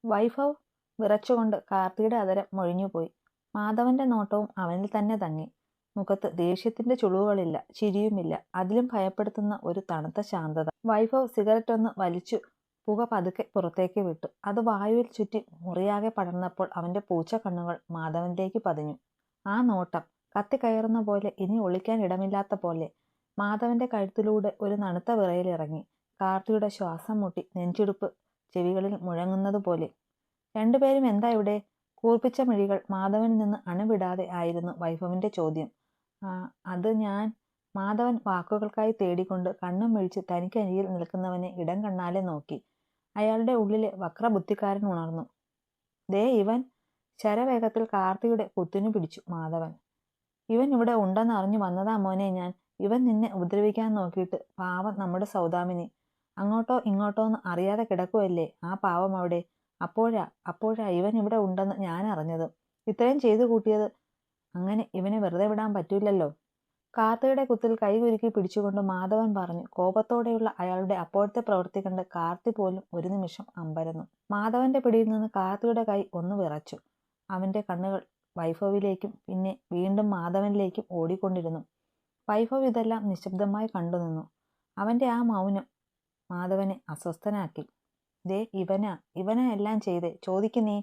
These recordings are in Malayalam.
വൈഭവ് വിറച്ചുകൊണ്ട് കാർത്തിയുടെ അതരം മൊഴിഞ്ഞുപോയി. മാധവന്റെ നോട്ടവും അവനിൽ തന്നെ തങ്ങി. മുഖത്ത് ദേഷ്യത്തിന്റെ ചുളിവുകളില്ല, ചിരിയുമില്ല, അതിലും ഭയപ്പെടുത്തുന്ന ഒരു തണുത്ത ശാന്തത. വൈഭവ് സിഗരറ്റ് ഒന്ന് വലിച്ചു പുക പതുക്കെ പുറത്തേക്ക് വിട്ടു. അത് വായുവിൽ ചുറ്റി മുറിയാകെ പടർന്നപ്പോൾ അവന്റെ പൂച്ച കണ്ണുകൾ മാധവനിലേക്ക് പതിഞ്ഞു. ആ നോട്ടം കത്തിക്കയറുന്ന പോലെ, ഇനി ഒളിക്കാൻ ഇടമില്ലാത്ത പോലെ. മാധവന്റെ കഴുത്തിലൂടെ ഒരു നനുത്ത വിറയലിറങ്ങി. കാർത്തിയുടെ ശ്വാസം മുട്ടി, നെഞ്ചിടിപ്പ് ചെവികളിൽ മുഴങ്ങുന്നത് പോലെ. രണ്ടുപേരും എന്താ ഇവിടെ? കൂർപ്പിച്ച മിഴികൾ മാധവനിൽ നിന്ന് അണുവിടാതെ ആയിരുന്നു വൈഭവിന്റെ ചോദ്യം. അത് ഞാൻ. മാധവൻ വാക്കുകൾക്കായി തേടിക്കൊണ്ട് കണ്ണും മിഴിച്ച് തനിക്കരികിൽ നിൽക്കുന്നവനെ ഇടം കണ്ണാലെ നോക്കി. അയാളുടെ ഉള്ളിലെ വക്രബുദ്ധിക്കാരൻ ഉണർന്നു. ദേ ഇവൻ! ശരവേഗത്തിൽ കാർത്തിയുടെ കുത്തിനു പിടിച്ചു മാധവൻ. ഇവൻ ഇവിടെ ഉണ്ടെന്ന് അറിഞ്ഞു വന്നതാ മോനെ ഞാൻ. ഇവൻ നിന്നെ ഉപദ്രവിക്കാൻ നോക്കിയിട്ട്. പാവം നമ്മുടെ സൗദാമിനി. അങ്ങോട്ടോ ഇങ്ങോട്ടോന്ന് അറിയാതെ കിടക്കുവല്ലേ ആ പാവം അവിടെ. അപ്പോഴാ ഇവൻ ഇവിടെ ഉണ്ടെന്ന് ഞാൻ അറിഞ്ഞത്. ഇത്രയും ചെയ്തു കൂട്ടിയത്. അങ്ങനെ ഇവനെ വെറുതെ വിടാൻ പറ്റൂലല്ലോ. കാർത്തിയുടെ കുത്തിൽ കൈകുലുക്കി പിടിച്ചുകൊണ്ട് മാധവൻ പറഞ്ഞു. കോപത്തോടെയുള്ള അയാളുടെ അപ്പോഴത്തെ പ്രവൃത്തി കണ്ട് കാർത്തി പോലും ഒരു നിമിഷം അമ്പരന്നു. മാധവന്റെ പിടിയിൽ നിന്ന് കാർത്തിയുടെ കൈ ഒന്ന് വിറച്ചു. അവന്റെ കണ്ണുകൾ വൈഭവിലേക്കും പിന്നെ വീണ്ടും മാധവനിലേക്കും ഓടിക്കൊണ്ടിരുന്നു. വൈഭവ് ഇതെല്ലാം നിശബ്ദമായി കണ്ടുനിന്നു. അവന്റെ ആ മൗനം മാധവനെ അസ്വസ്ഥനാക്കി. ദേ ഇവനാ എല്ലാം ചെയ്തേ. ചോദിക്ക് നീ.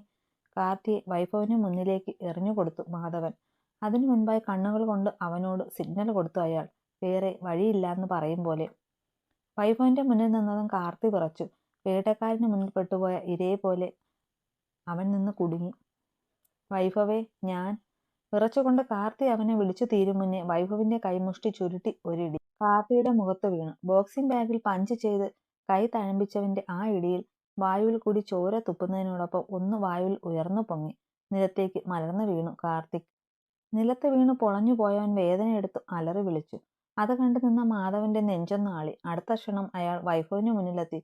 കാർത്തിയെ വൈഭവിന് മുന്നിലേക്ക് എറിഞ്ഞുകൊടുത്തു മാധവൻ. അതിനു മുൻപായി കണ്ണുകൾ കൊണ്ട് അവനോട് സിഗ്നൽ കൊടുത്തു അയാൾ. വേറെ വഴിയില്ലാന്ന് പറയും പോലെ. വൈഭവിന്റെ മുന്നിൽ നിന്നതും കാർത്തി വിറച്ചു. വേട്ടക്കാരന് മുന്നിൽ പെട്ടുപോയ ഇരയെ പോലെ അവൻ നിന്ന് കുടുങ്ങി. വൈഭവേ, ഞാൻ. വിറച്ചുകൊണ്ട് കാർത്തി അവനെ വിളിച്ചു തീരും മുന്നേ വൈഭവിന്റെ കൈമുഷ്ടി ചുരുട്ടി ഒരിടി കാർത്തിയുടെ മുഖത്ത് വീണു. ബോക്സിംഗ് ബാഗിൽ പഞ്ച് ചെയ്ത് കൈ തഴമ്പിച്ചവന്റെ ആ ഇടിയിൽ വായുവിൽ കൂടി ചോര തുപ്പുന്നതിനോടൊപ്പം ഒന്ന് വായുവിൽ ഉയർന്നു പൊങ്ങി നിലത്തേക്ക് മലർന്നു വീണു കാർത്തിക്. നിലത്ത് വീണു പൊളഞ്ഞു പോയവൻ വേദനയെടുത്ത് അലറി വിളിച്ചു. അത് കണ്ടു നിന്ന മാധവന്റെ നെഞ്ചൊന്നാളി. അടുത്ത ക്ഷണം അയാൾ വൈഭവിന് മുന്നിലെത്തി.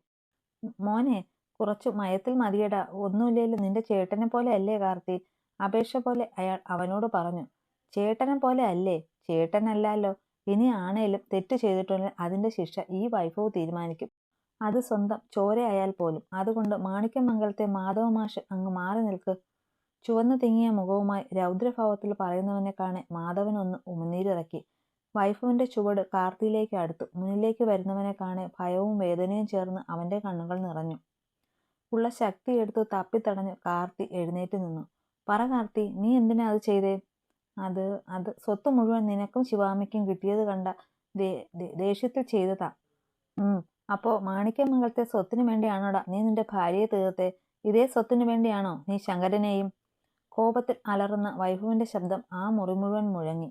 മോനെ, കുറച്ചു മയത്തിൽ മതിയടാ. ഒന്നുമില്ലേലും നിന്റെ ചേട്ടനെ പോലെ അല്ലേ കാർത്തി? അപേക്ഷ പോലെ അയാൾ അവനോട് പറഞ്ഞു. ചേട്ടനെ പോലെ അല്ലേ? ചേട്ടനല്ലാലോ. ഇനി ആണേലും തെറ്റ് ചെയ്തിട്ടുണ്ടെങ്കിൽ അതിന്റെ ശിക്ഷ ഈ വൈഭവ് തീരുമാനിക്കും. അത് സ്വന്തം ചോരയായാൽ പോലും. അതുകൊണ്ട് മാണിക്യമംഗലത്തെ മാധവ മാഷ് അങ്ങ് മാറി നിൽക്ക്. ചുവന്നു തിങ്ങിയ മുഖവുമായി രൗദ്രഭാവത്തിൽ പറയുന്നവനെ കാണെ മാധവൻ ഒന്ന് ഉമിനീരിറക്കി. വൈഭവിന്റെ ചുവട് കാർത്തിയിലേക്ക് അടുത്തു. മുന്നിലേക്ക് വരുന്നവനെ കാണെ ഭയവും വേദനയും ചേർന്ന് അവന്റെ കണ്ണുകൾ നിറഞ്ഞു. ഉള്ള ശക്തിയെടുത്തു തപ്പിത്തടഞ്ഞു കാർത്തി എഴുന്നേറ്റ് നിന്നു. പറ കാർത്തി, നീ എന്തിനാ അത് ചെയ്തേ? അത് സ്വത്ത് മുഴുവൻ നിനക്കും ശിവാമിക്കും കിട്ടിയത് കണ്ട ദേഷ്യത്തിൽ ചെയ്തതാ. അപ്പോ മാണിക്യമംഗലത്തെ സ്വത്തിനു വേണ്ടിയാണോടാ നീ നിന്റെ ഭാര്യയെ തീർത്തേ? ഇതേ സ്വത്തിനു വേണ്ടിയാണോ നീ ശങ്കരനെയും? കോപത്തിൽ അലറുന്ന വൈഭവിന്റെ ശബ്ദം ആ മുറി മുഴുവൻ മുഴങ്ങി.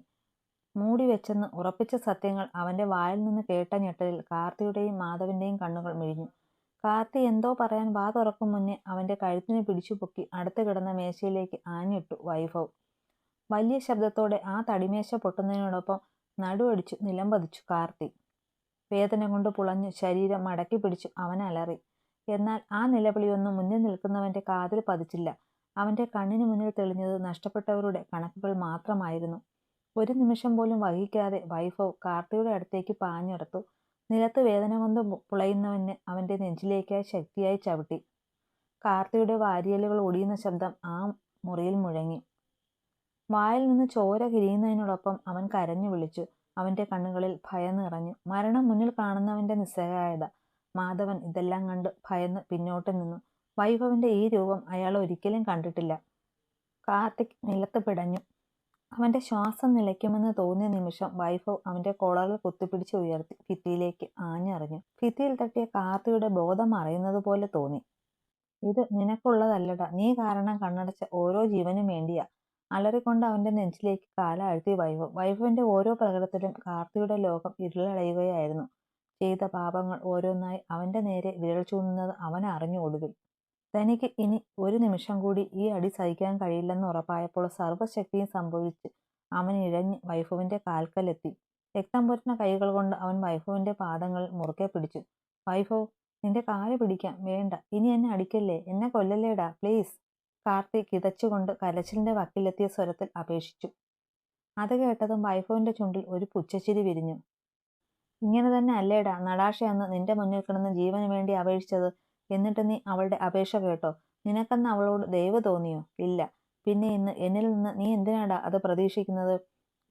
മൂടിവെച്ചെന്ന് ഉറപ്പിച്ച സത്യങ്ങൾ അവന്റെ വായിൽ നിന്ന് കേട്ട ഞെട്ടലിൽ കാർത്തിയുടെയും മാധവന്റെയും കണ്ണുകൾ മിഴിഞ്ഞു. കാർത്തി എന്തോ പറയാൻ വാ തുറക്കും മുന്നേ അവന്റെ കഴുത്തിന് പിടിച്ചുപൊക്കി അടുത്ത് കിടന്ന മേശയിലേക്ക് ആഞ്ഞിട്ടു വൈഭവ്. വലിയ ശബ്ദത്തോടെ ആ തടിമേശ പൊട്ടുന്നതിനോടൊപ്പം നടുവടിച്ചു നിലം പതിച്ചു കാർത്തി. വേദന കൊണ്ട് പുളഞ്ഞു ശരീരം മടക്കി പിടിച്ചു അവൻ അലറി. എന്നാൽ ആ നിലവിളിയൊന്നും മുന്നിൽ നിൽക്കുന്നവന്റെ കാതിൽ പതിച്ചില്ല. അവന്റെ കണ്ണിന് മുന്നിൽ തെളിഞ്ഞത് നഷ്ടപ്പെട്ടവരുടെ കണക്കുകൾ മാത്രമായിരുന്നു. ഒരു നിമിഷം പോലും വഹിക്കാതെ വൈഭവ് കാർത്തിയുടെ അടുത്തേക്ക് പാഞ്ഞെടുത്തു. നിലത്ത് വേദന കൊണ്ട് പുളയുന്നവന് അവന്റെ നെഞ്ചിലേക്കായി ശക്തിയായി ചവിട്ടി. കാർത്തിയുടെ വാരിയലുകൾ ഒടിയുന്ന ശബ്ദം ആ മുറിയിൽ മുഴങ്ങി. വായിൽ നിന്ന് ചോര കിരിയുന്നതിനോടൊപ്പം അവൻ കരഞ്ഞു വിളിച്ചു. അവന്റെ കണ്ണുകളിൽ ഭയം നിറഞ്ഞു. മരണം മുന്നിൽ കാണുന്നവന്റെ നിസ്സഹായത. മാധവൻ ഇതെല്ലാം കണ്ട് ഭയന്ന് പിന്നോട്ട് നിന്നു. വൈഭവിന്റെ ഈ രൂപം അയാൾ ഒരിക്കലും കണ്ടിട്ടില്ല. കാർത്തിക് നിലത്ത് പിടഞ്ഞു. അവന്റെ ശ്വാസം നിലയ്ക്കുമെന്ന് തോന്നിയ നിമിഷം വൈഭവ് അവന്റെ കോളറിൽ കുത്തിപ്പിടിച്ച് ഉയർത്തി ഭിത്തിയിലേക്ക് ആഞ്ഞെറിഞ്ഞു. ഭിത്തിയിൽ തട്ടിയ കാർത്തിയുടെ ബോധം മറയുന്നത് പോലെ തോന്നി. ഇത് നിനക്കുള്ളതല്ലടാ. നീ കാരണം കണ്ണടച്ച ഓരോ ജീവനും വേണ്ടിയാ. അലറിക്കൊണ്ട് അവന്റെ നെഞ്ചിലേക്ക് കാലാഴ്ത്തി വൈഭവ്. വൈഭവിന്റെ ഓരോ പ്രകടനത്തിലും കാർത്തിയുടെ ലോകം ഇരുളടയുകയായിരുന്നു. ചെയ്ത പാപങ്ങൾ ഓരോന്നായി അവന്റെ നേരെ വിരൽ ചൂണ്ടുന്നത് അവൻ അറിഞ്ഞു ഒടുവിൽ. തനിക്ക് ഇനി ഒരു നിമിഷം കൂടി ഈ അടി സഹിക്കാൻ കഴിയില്ലെന്ന് ഉറപ്പായപ്പോൾ സർവ്വശക്തിയും സംഭവിച്ച് അവൻ ഇഴഞ്ഞ് വൈഭവിന്റെ കാൽക്കലെത്തി. രക്തം പുരണ്ട കൈകൾ കൊണ്ട് അവൻ വൈഭവിന്റെ പാദങ്ങളിൽ മുറുക്കെ പിടിച്ചു. വൈഭവ്, നിന്റെ കാല് പിടിക്കാം. വേണ്ട, ഇനി എന്നെ അടിക്കല്ലേ. എന്നെ കൊല്ലല്ലേടാ, പ്ലീസ്. കാർത്തി കിതച്ചുകൊണ്ട് കരച്ചിലിന്റെ വക്കിലെത്തിയ സ്വരത്തിൽ അപേക്ഷിച്ചു. അത് കേട്ടതും വൈഭവിന്റെ ചുണ്ടിൽ ഒരു പുച്ഛച്ചിരി വിരിഞ്ഞു. ഇങ്ങനെ തന്നെ അല്ലേടാ നടാഷ അന്ന് നിന്റെ മുന്നിൽ കിടന്ന് ജീവന് വേണ്ടി അപേക്ഷിച്ചത്. എന്നിട്ട് നീ അവളുടെ അപേക്ഷ കേട്ടോ? നിനക്കന്ന് അവളോട് ദയവ് തോന്നിയോ? ഇല്ല. പിന്നെ ഇന്ന് എന്നിൽ നിന്ന് നീ എന്തിനാടാ അത് പ്രതീക്ഷിക്കുന്നത്?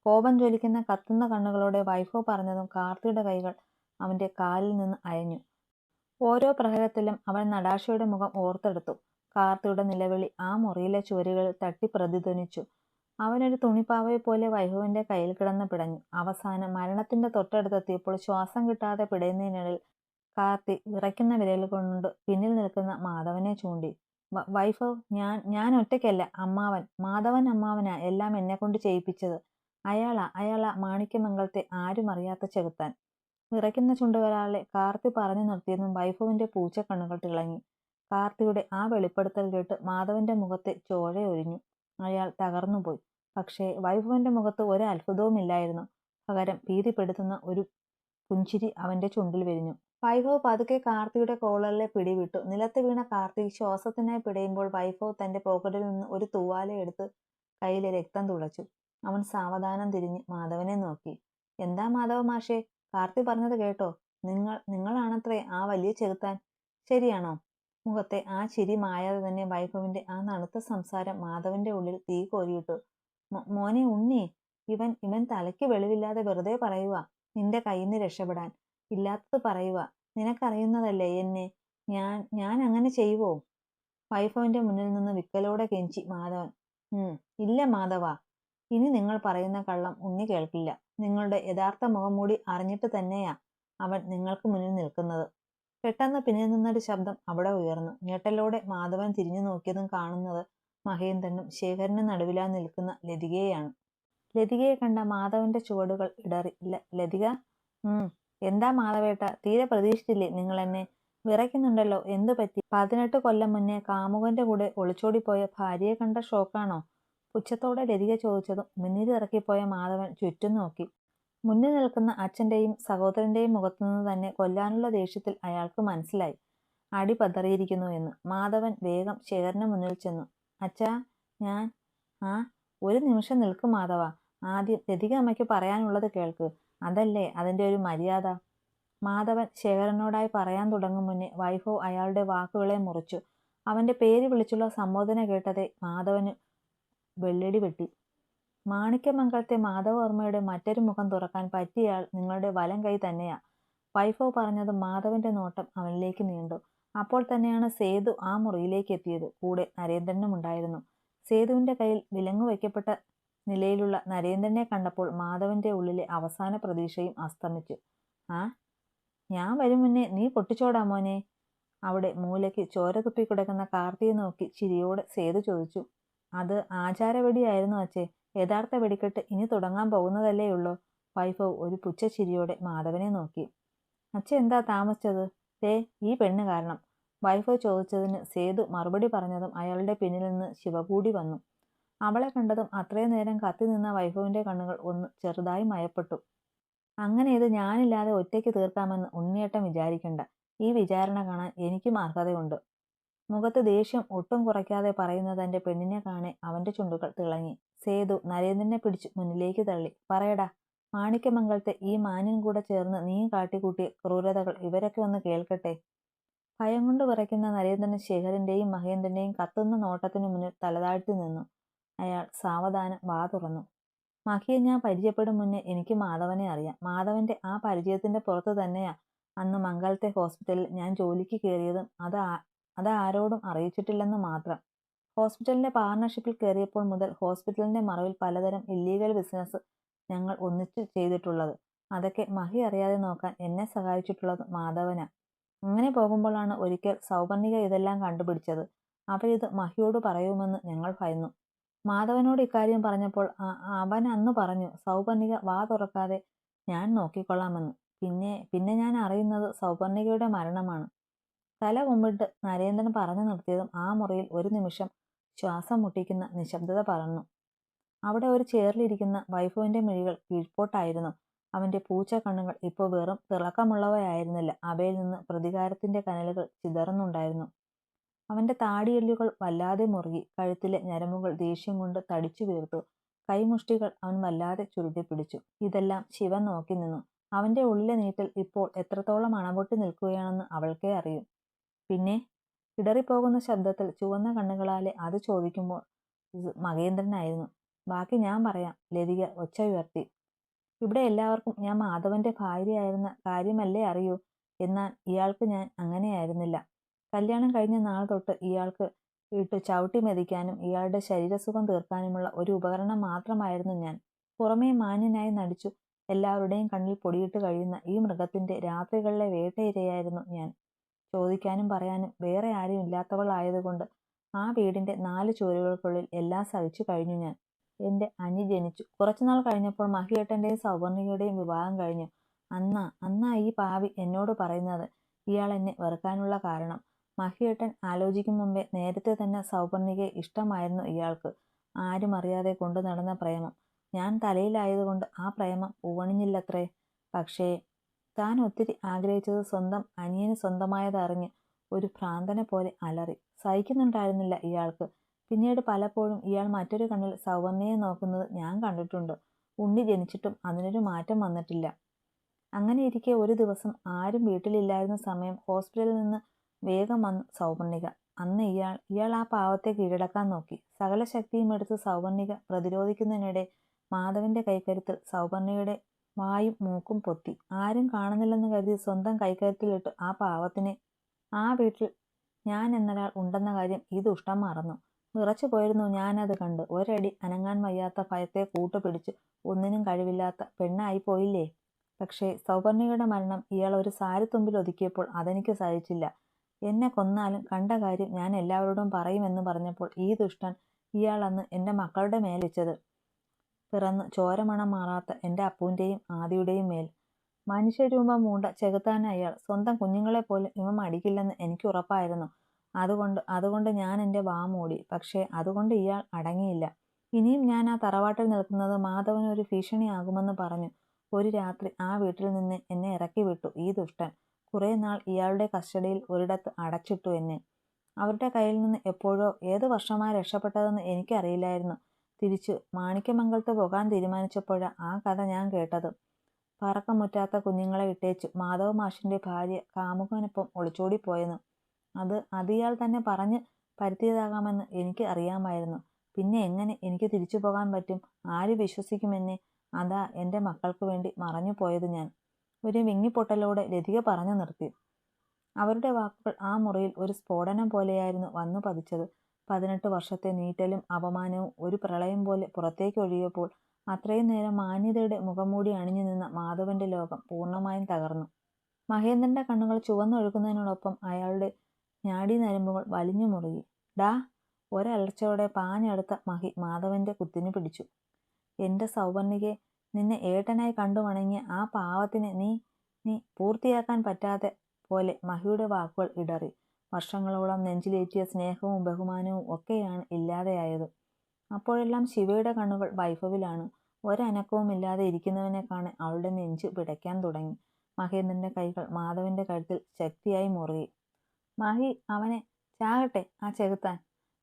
കോപം ജ്വലിക്കുന്ന കത്തുന്ന കണ്ണുകളോടെ വൈഭവ് പറഞ്ഞതും കാർത്തിയുടെ കൈകൾ അവന്റെ കാലിൽ നിന്ന് അയഞ്ഞു. ഓരോ പ്രഹരത്തിലും അവൻ നടാഷയുടെ മുഖം ഓർത്തെടുത്തു. കാർത്തിയുടെ നിലവിളി ആ മുറിയിലെ ചുവരുകളിൽ തട്ടി പ്രതിധ്വനിച്ചു. അവനൊരു തുണിപ്പാവയെ പോലെ വൈഭവന്റെ കയ്യിൽ കിടന്ന് പിടഞ്ഞു. അവസാനം മരണത്തിന്റെ തൊട്ടടുത്തെത്തിയപ്പോൾ ശ്വാസം കിട്ടാതെ പിടയുന്നതിനിടയിൽ കാർത്തി വിറയ്ക്കുന്ന വിരലുകൾ കൊണ്ട് പിന്നിൽ നിൽക്കുന്ന മാധവനെ ചൂണ്ടി. വൈഭവ്, ഞാൻ ഒറ്റയ്ക്കല്ല. മാധവൻ അമ്മാവനാ എല്ലാം എന്നെക്കൊണ്ട് ചെയ്യിപ്പിച്ചത്. അയാളാ മാണിക്യമംഗലത്തെ ആരും അറിയാത്ത ചെകുത്താൻ. വിറയ്ക്കുന്ന ചുണ്ടുകളാലെ കാർത്തി പറഞ്ഞു നിർത്തിയതും വൈഭവിന്റെ പൂച്ചക്കണ്ണുകൾ തിളങ്ങി. കാർത്തിയുടെ ആ വെളിപ്പെടുത്തൽ കേട്ട് മാധവന്റെ മുഖത്തെ ചോരയൊഴിഞ്ഞു. അയാൾ തകർന്നുപോയി. പക്ഷേ വൈഭവന്റെ മുഖത്ത് ഒരു അത്ഭുതവുമില്ലായിരുന്നു. പകരം ഭീതിപ്പെടുത്തുന്ന ഒരു പുഞ്ചിരി അവന്റെ ചുണ്ടിൽ വിരിഞ്ഞു. വൈഭവ് പതുക്കെ കാർത്തിയുടെ കോളറിലെ പിടിവിട്ടു. നിലത്ത് വീണ കാർത്തി ശ്വാസത്തിനായി പിടയുമ്പോൾ വൈഭവ് തന്റെ പോക്കറ്റിൽ നിന്ന് ഒരു തൂവാല എടുത്ത് കയ്യിലെ രക്തം തുടച്ചു. അവൻ സാവധാനം തിരിഞ്ഞ് മാധവനെ നോക്കി. എന്താ മാധവ മാഷേ, കാർത്തി പറഞ്ഞത് കേട്ടോ? നിങ്ങളാണത്രേ ആ വലിയ ചെകുത്താൻ. ശരിയാണോ? മുഖത്തെ ആ ചിരി മായാതെ തന്നെ വൈഭവിന്റെ ആ തണുത്ത സംസാരം മാധവന്റെ ഉള്ളിൽ തീ കോരിയിട്ടു. മോനെ ഉണ്ണി, ഇവൻ തലയ്ക്ക് വെളിവില്ലാതെ വെറുതെ പറയുക. നിന്റെ കയ്യിന്ന് രക്ഷപ്പെടാൻ. ഇല്ലാത്തത് പറയുക. നിനക്കറിയുന്നതല്ലേ എന്നെ. ഞാൻ അങ്ങനെ ചെയ്യുവോ? വൈഭവന്റെ മുന്നിൽ നിന്ന് വിക്കലോടെ കെഞ്ചി മാധവൻ. ഇല്ല മാധവ, ഇനി നിങ്ങൾ പറയുന്ന കള്ളം ഉണ്ണി കേൾക്കില്ല. നിങ്ങളുടെ യഥാർത്ഥ മുഖംമൂടി അറിഞ്ഞിട്ട് തന്നെയാ അവൻ നിങ്ങൾക്ക് മുന്നിൽ നിൽക്കുന്നത്. പെട്ടെന്ന് പിന്നിൽ നിന്നൊരു ശബ്ദം അവിടെ ഉയർന്നു. ഞെട്ടലോടെ മാധവൻ തിരിഞ്ഞു നോക്കിയതും കാണുന്നത് മഹേന്ദ്രനും ശേഖരനും നടുവിലാ നിൽക്കുന്ന ലതികയെയാണ്. ലതികയെ കണ്ട മാധവന്റെ ചുവടുകൾ ഇടറി. ലതിക, എന്താ മാധവേട്ട, തീരെ പ്രതീക്ഷിച്ചില്ലേ നിങ്ങൾ എന്നെ? വിറയ്ക്കുന്നുണ്ടല്ലോ, എന്തു പറ്റി? 18 കൊല്ലം മുന്നേ കാമുകന്റെ കൂടെ ഒളിച്ചോടിപ്പോയ ഭാര്യയെ കണ്ട ഷോക്കാണോ? പുച്ഛത്തോടെ ലതിക ചോദിച്ചതും മുന്നിലിറക്കിപ്പോയ മാധവൻ ചുറ്റും നോക്കി. മുന്നിൽ നിൽക്കുന്ന അച്ഛന്റെയും സഹോദരന്റെയും മുഖത്തുനിന്ന് തന്നെ കൊല്ലാനുള്ള ദേഷ്യത്തിൽ അയാൾക്ക് മനസ്സിലായി അടി പതറിയിരിക്കുന്നു എന്ന്. മാധവൻ വേഗം ശേഖരന് മുന്നിൽ ചെന്നു. അച്ഛാ, ഞാൻ ഒരു നിമിഷം നിൽക്കും മാധവ. ആദ്യം ലതിക അമ്മയ്ക്ക് പറയാനുള്ളത് കേൾക്ക്. അതല്ലേ അതിന്റെ ഒരു മര്യാദ. മാധവൻ ശേഖരനോടായി പറയാൻ തുടങ്ങും മുന്നേ വൈഭവ് അയാളുടെ വാക്കുകളെ മുറിച്ചു. അവന്റെ പേര് വിളിച്ചുള്ള സംബോധന കേട്ടതേ മാധവന് വെള്ളടി വെട്ടി. മാണിക്യമംഗലത്തെ മാധവവർമ്മയുടെ മറ്റൊരു മുഖം തുറക്കാൻ പറ്റിയയാൾ നിങ്ങളുടെ വലം കൈ തന്നെയാ. വൈഭവ് പറഞ്ഞത് മാധവന്റെ നോട്ടം അവനിലേക്ക് നീണ്ടു. അപ്പോൾ തന്നെയാണ് സേതു ആ മുറിയിലേക്ക് എത്തിയത്. കൂടെ നരേന്ദ്രനും ഉണ്ടായിരുന്നു. സേതുവിന്റെ കയ്യിൽ വിലങ്ങു വയ്ക്കപ്പെട്ട നിലയിലുള്ള നരേന്ദ്രനെ കണ്ടപ്പോൾ മാധവന്റെ ഉള്ളിലെ അവസാന പ്രതീക്ഷയും അസ്തമിച്ചു. ഞാൻ വരും മുന്നേ നീ പൊട്ടിച്ചോടാ മോനെ. അവിടെ മൂലയ്ക്ക് ചോര തുപ്പിക്കിടക്കുന്ന കാർത്തിയെ നോക്കി ചിരിയോടെ സേതു ചോദിച്ചു. അത് ആചാരവെടിയായിരുന്നു അച്ഛേ. യഥാർത്ഥ വെടിക്കെട്ട് ഇനി തുടങ്ങാൻ പോകുന്നതല്ലേയുള്ളൂ. വൈഭവ് ഒരു പുച്ഛച്ചിരിയോടെ മാധവനെ നോക്കി. അച്ഛൻ എന്താ താമസിച്ചത്? ഈ പെണ്ണ് കാരണം. വൈഭവ് ചോദിച്ചതിന് സേതു മറുപടി പറഞ്ഞതും അയാളുടെ പിന്നിൽ നിന്ന് ശിവ കൂടി വന്നു. അവളെ കണ്ടതും അത്രയും നേരം കത്തി നിന്ന വൈഭവിന്റെ കണ്ണുകൾ ഒന്ന് ചെറുതായി മയപ്പെട്ടു. അങ്ങനെ ഇത് ഞാനില്ലാതെ ഒറ്റയ്ക്ക് തീർക്കാമെന്ന് ഉണ്ണിയേട്ടൻ വിചാരിക്കണ്ട. ഈ വിചാരണ കാണാൻ എനിക്കും അർഹതയുണ്ട്. മുഖത്ത് ദേഷ്യം ഒട്ടും കുറയ്ക്കാതെ പറയുന്ന തന്റെ പെണ്ണിനെ കാണെ അവന്റെ ചുണ്ടുകൾ തിളങ്ങി. സേതു നരേന്ദ്രനെ പിടിച്ച് മുന്നിലേക്ക് തള്ളി. പറയടാ, മാണിക്യമംഗലത്തെ ഈ മാന്യൻ കൂടെ ചേർന്ന് നീ കാട്ടിക്കൂട്ടിയ ക്രൂരതകൾ ഇവരൊക്കെ ഒന്ന് കേൾക്കട്ടെ. ഭയം കൊണ്ട് വിറയ്ക്കുന്ന നരേന്ദ്രൻ ശേഖരന്റെയും മഹേന്ദ്രന്റെയും കത്തുന്ന നോട്ടത്തിനു മുന്നിൽ തലതാഴ്ത്തി നിന്നു. അയാൾ സാവധാനം വാ തുറന്നു. മഹിയെ ഞാൻ പരിചയപ്പെടും മുന്നേ എനിക്ക് മാധവനെ അറിയാം. മാധവന്റെ ആ പരിചയത്തിന്റെ പുറത്ത് തന്നെയാ അന്ന് മംഗലത്തെ ഹോസ്പിറ്റലിൽ ഞാൻ ജോലിക്ക് കയറിയതും അത് ആരോടും അറിയിച്ചിട്ടില്ലെന്ന് മാത്രം. ഹോസ്പിറ്റലിന്റെ പാർട്ണർഷിപ്പിൽ കയറിയപ്പോൾ മുതൽ ഹോസ്പിറ്റലിന്റെ മറവിൽ പലതരം ഇല്ലീഗൽ ബിസിനസ് ഞങ്ങൾ ഒന്നിച്ച് ചെയ്തിട്ടുള്ളത്. അതൊക്കെ മഹി അറിയാതെ നോക്കാൻ എന്നെ സഹായിച്ചിട്ടുള്ളത് മാധവനാ. അങ്ങനെ പോകുമ്പോഴാണ് ഒരിക്കൽ സൗപർണിക ഇതെല്ലാം കണ്ടുപിടിച്ചത്. അവരിത് മഹിയോട് പറയുമെന്ന് ഞങ്ങൾ ഭയന്നു. മാധവനോട് ഇക്കാര്യം പറഞ്ഞപ്പോൾ അവൻ അന്ന് പറഞ്ഞു സൗപർണിക വാ തുറക്കാതെ ഞാൻ നോക്കിക്കൊള്ളാമെന്ന്. പിന്നെ ഞാൻ അറിയുന്നത് സൗപർണികയുടെ മരണമാണ്. തല കുമ്പിട്ട് നരേന്ദ്രൻ പറഞ്ഞു നിർത്തിയതും ആ മുറിയിൽ ഒരു നിമിഷം ശ്വാസം മുട്ടിക്കുന്ന നിശബ്ദത പടർന്നു. അവിടെ ഒരു ചെയറിലിരിക്കുന്ന വൈഭവിന്റെ മിഴികൾ കീഴ്പോട്ടായിരുന്നു. അവന്റെ പൂച്ച കണ്ണുകൾ ഇപ്പോൾ വെറും തിളക്കമുള്ളവയായിരുന്നില്ല. അവയിൽ നിന്ന് പ്രതികാരത്തിന്റെ കനലുകൾ ചിതറുന്നുണ്ടായിരുന്നു. അവന്റെ താടിയെല്ലുകൾ വല്ലാതെ മുറുകി. കഴുത്തിലെ ഞരമ്പുകൾ ദേഷ്യം കൊണ്ട് തടിച്ചു വീർത്തു. കൈമുഷ്ടികൾ അവൻ വല്ലാതെ ചുരുട്ടിപ്പിടിച്ചു. ഇതെല്ലാം ശിവൻ നോക്കി നിന്നു. അവന്റെ ഉള്ളിലെ നീറ്റൽ ഇപ്പോൾ എത്രത്തോളം അണപൊട്ടി നിൽക്കുകയാണെന്ന് അവൾക്കേ അറിയൂ. പിന്നെ ഇടറിപ്പോകുന്ന ശബ്ദത്തിൽ ചുവന്ന കണ്ണുകളാലെ അത് ചോദിക്കുമ്പോൾ ഇത് മഹേന്ദ്രനായിരുന്നു. ബാക്കി ഞാൻ പറയാം, ലതിക ഒച്ച ഉയർത്തി. ഇവിടെ എല്ലാവർക്കും ഞാൻ മാധവന്റെ ഭാര്യയായിരുന്ന കാര്യമല്ലേ അറിയൂ. എന്നാൽ ഇയാൾക്ക് ഞാൻ അങ്ങനെയായിരുന്നില്ല. കല്യാണം കഴിഞ്ഞ നാൾ തൊട്ട് ഇയാൾക്ക് ഇട്ട് ചവിട്ടി മെതിക്കാനും ഇയാളുടെ ശരീരസുഖം തീർക്കാനുമുള്ള ഒരു ഉപകരണം മാത്രമായിരുന്നു ഞാൻ. പുറമേ മാന്യനായി നടിച്ചു എല്ലാവരുടെയും കണ്ണിൽ പൊടിയിട്ട് കഴിയുന്ന ഈ മൃഗത്തിന്റെ രാത്രികളിലെ വേട്ടയിരയായിരുന്നു ഞാൻ. ചോദിക്കാനും പറയാനും വേറെ ആരും ഇല്ലാത്തവളായതുകൊണ്ട് ആ വീടിന്റെ 4 ചുവരുകൾക്കുള്ളിൽ എല്ലാം സഹിച്ചു കഴിഞ്ഞു ഞാൻ. എന്റെ അനി ജനിച്ചു. കുറച്ചുനാൾ കഴിഞ്ഞപ്പോൾ മഹിയേട്ടന്റെയും സൗവർണികയുടെയും വിവാഹം കഴിഞ്ഞു. അന്നാ ഈ പാവി എന്നോട് പറയുന്നത് ഇയാൾ എന്നെ വെറുക്കാനുള്ള കാരണം. മഹിയേട്ടൻ ആലോചിക്കും മുമ്പേ നേരത്തെ തന്നെ സൗവർണികയെ ഇഷ്ടമായിരുന്നു ഇയാൾക്ക്. ആരും അറിയാതെ കൊണ്ടു നടന്ന പ്രേമം. ഞാൻ തലയിലായതുകൊണ്ട് ആ പ്രേമം ഉവണിഞ്ഞില്ലത്രേ. പക്ഷേ താൻ ഒത്തിരി ആഗ്രഹിച്ചത് സ്വന്തം അനിയന് സ്വന്തമായതറിഞ്ഞ് ഒരു ഭ്രാന്തനെ പോലെ അലറി. സഹിക്കുന്നുണ്ടായിരുന്നില്ല ഇയാൾക്ക്. പിന്നീട് പലപ്പോഴും ഇയാൾ മറ്റൊരു കണ്ണിൽ സൗവർണിയെ നോക്കുന്നത് ഞാൻ കണ്ടിട്ടുണ്ട്. ഉണ്ണി ജനിച്ചിട്ടും അതിനൊരു മാറ്റം വന്നിട്ടില്ല. അങ്ങനെ ഇരിക്കെ ഒരു ദിവസം ആരും വീട്ടിലില്ലായിരുന്ന സമയം ഹോസ്പിറ്റലിൽ നിന്ന് വേഗം വന്നു സൗവർണിക. അന്ന് ഇയാൾ ആ പാവത്തെ കീഴടക്കാൻ നോക്കി. സകല ശക്തിയും എടുത്ത് സൗവർണിക പ്രതിരോധിക്കുന്നതിനിടെ മാധവന്റെ കൈക്കരുത്തിൽ സൗവർണികയുടെ വായും മൂക്കും പൊത്തി. ആരും കാണുന്നില്ലെന്ന് കരുതി സ്വന്തം കൈക്കരുത്തിലിട്ട് ആ പാവത്തിനെ ആ വീട്ടിൽ ഞാൻ എന്നൊരാൾ ഉണ്ടെന്ന കാര്യം ഈ ദുഷ്ടം മറന്നു. വിറച്ചു പോയിരുന്നു ഞാനത് കണ്ട്. ഒരടി അനങ്ങാൻ വയ്യാത്ത ഭയത്തെ കൂട്ടുപിടിച്ച് ഒന്നിനും കഴിവില്ലാത്ത പെണ്ണായി പോയില്ലേ. പക്ഷേ സൗവർണികയുടെ മരണം ഇയാൾ ഒരു സാരിത്തുമ്പിൽ ഒതുക്കിയപ്പോൾ അതെനിക്ക് സഹിച്ചില്ല. എന്നെ കൊന്നാലും കണ്ട കാര്യം ഞാൻ എല്ലാവരോടും പറയുമെന്ന് പറഞ്ഞപ്പോൾ ഈ ദുഷ്ടൻ ഇയാൾ അന്ന് എൻ്റെ മക്കളുടെ മേൽ വെച്ചത്. പിറന്ന് ചോരമണം മാറാത്ത എൻ്റെ അപ്പൂൻ്റെയും ആദിയുടെയും മേൽ. മനുഷ്യരൂപം പൂണ്ട ചെകുത്താന അയാൾ. സ്വന്തം കുഞ്ഞുങ്ങളെപ്പോലും ഇവൻ അടിക്കില്ലെന്ന് എനിക്ക് ഉറപ്പായിരുന്നു. അതുകൊണ്ട് ഞാൻ എൻ്റെ വാ മൂടി. പക്ഷേ അതുകൊണ്ട് ഇയാൾ അടങ്ങിയില്ല. ഇനിയും ഞാൻ ആ തറവാട്ടിൽ നിൽക്കുന്നത് മാധവന് ഒരു ഭീഷണിയാകുമെന്ന് പറഞ്ഞു ഒരു രാത്രി ആ വീട്ടിൽ നിന്ന് എന്നെ ഇറക്കി വിട്ടു ഈ ദുഷ്ടൻ. കുറേ നാൾ ഇയാളുടെ കസ്റ്റഡിയിൽ ഒരിടത്ത് അടച്ചിട്ടു എന്നെ. അവരുടെ കയ്യിൽ നിന്ന് എപ്പോഴോ ഏത് വർഷമായി രക്ഷപ്പെട്ടതെന്ന് എനിക്കറിയില്ലായിരുന്നു. തിരിച്ചു മാണിക്യമംഗലത്ത് പോകാൻ തീരുമാനിച്ചപ്പോഴാ ആ കഥ ഞാൻ കേട്ടത്. പറക്കമുറ്റാത്ത കുഞ്ഞുങ്ങളെ ഇട്ടേച്ചു മാധവ മാഷിന്റെ ഭാര്യ കാമുകനൊപ്പം ഒളിച്ചോടിപ്പോയെന്ന്. അത് ഇയാൾ തന്നെ പറഞ്ഞ് പരുത്തിയതാകാമെന്ന് എനിക്ക് അറിയാമായിരുന്നു. പിന്നെ എങ്ങനെ എനിക്ക് തിരിച്ചു പോകാൻ പറ്റും? ആര് വിശ്വസിക്കുമെന്നെ? അതാ എൻ്റെ മക്കൾക്ക് വേണ്ടി മറഞ്ഞു പോയത് ഞാൻ. ഒരു വിങ്ങിപ്പൊട്ടലോടെ ലതിക പറഞ്ഞു നിർത്തി. അവരുടെ വാക്കുകൾ ആ മുറിയിൽ ഒരു സ്ഫോടനം പോലെയായിരുന്നു വന്നു പതിച്ചത്. 18 വർഷത്തെ നീറ്റലും അപമാനവും ഒരു പ്രളയം പോലെ പുറത്തേക്ക് ഒഴുകിയപ്പോൾ അത്രയും നേരം മാന്യതയുടെ മുഖംമൂടി അണിഞ്ഞു നിന്ന മാധവന്റെ ലോകം പൂർണ്ണമായും തകർന്നു. മഹേന്ദ്രന്റെ കണ്ണുകൾ ചുവന്നൊഴുകുന്നതിനോടൊപ്പം അയാളുടെ ഞാടീനരമ്പുകൾ വലിഞ്ഞു മുറുകി. ഡാ! ഒരലർച്ചയോടെ പാഞ്ഞടുത്ത മഹി മാധവന്റെ കുത്തിനു പിടിച്ചു. എന്റെ സൗവർണികെ, നിന്നെ ഏട്ടനായി കണ്ടു വണങ്ങിയ ആ പാവത്തിനെ നീ പൂർത്തിയാക്കാൻ പറ്റാതെ പോലെ മഹിയുടെ വാക്കുകൾ ഇടറി. വർഷങ്ങളോളം നെഞ്ചിലേറ്റിയ സ്നേഹവും ബഹുമാനവും ഒക്കെയാണ് ഇല്ലാതെയായത്. അപ്പോഴെല്ലാം ശിവയുടെ കണ്ണുകൾ വൈഭവിലാണ്. ഒരനക്കവുമില്ലാതെ ഇരിക്കുന്നവനെ കാണെ അവളുടെ നെഞ്ച് പിടയ്ക്കാൻ തുടങ്ങി. മഹേന്ദ്രന്റെ കൈകൾ മാധവന്റെ കഴുത്തിൽ ശക്തിയായി മുറുകി. മഹി, അവനെ ചാകട്ടെ ആ ചെകുത്താൻ!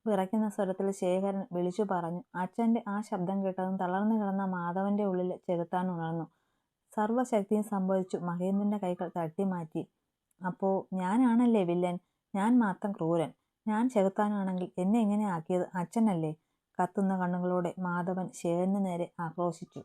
വിറയ്ക്കുന്ന സ്വരത്തിൽ ശേഖരൻ വിളിച്ചു പറഞ്ഞു. അച്ഛന്റെ ആ ശബ്ദം കേട്ടതും തളർന്നു കിടന്ന മാധവന്റെ ഉള്ളിലെ ചെകുത്താൻ ഉണർന്നു. സർവ്വശക്തിയും സംഭരിച്ചു മഹേന്ദ്രന്റെ കൈകൾ തട്ടിമാറ്റി. അപ്പോ ഞാനാണല്ലേ വില്ലൻ? ഞാൻ മാത്രം ക്രൂരൻ? ഞാൻ ചെകുത്താനാണെങ്കിൽ എന്നെ ഇങ്ങനെ ആക്കിയത് അച്ഛനല്ലേ? കത്തുന്ന കണ്ണുകളോടെ മാധവൻ ശേഖരന് നേരെ ആക്രോശിച്ചു.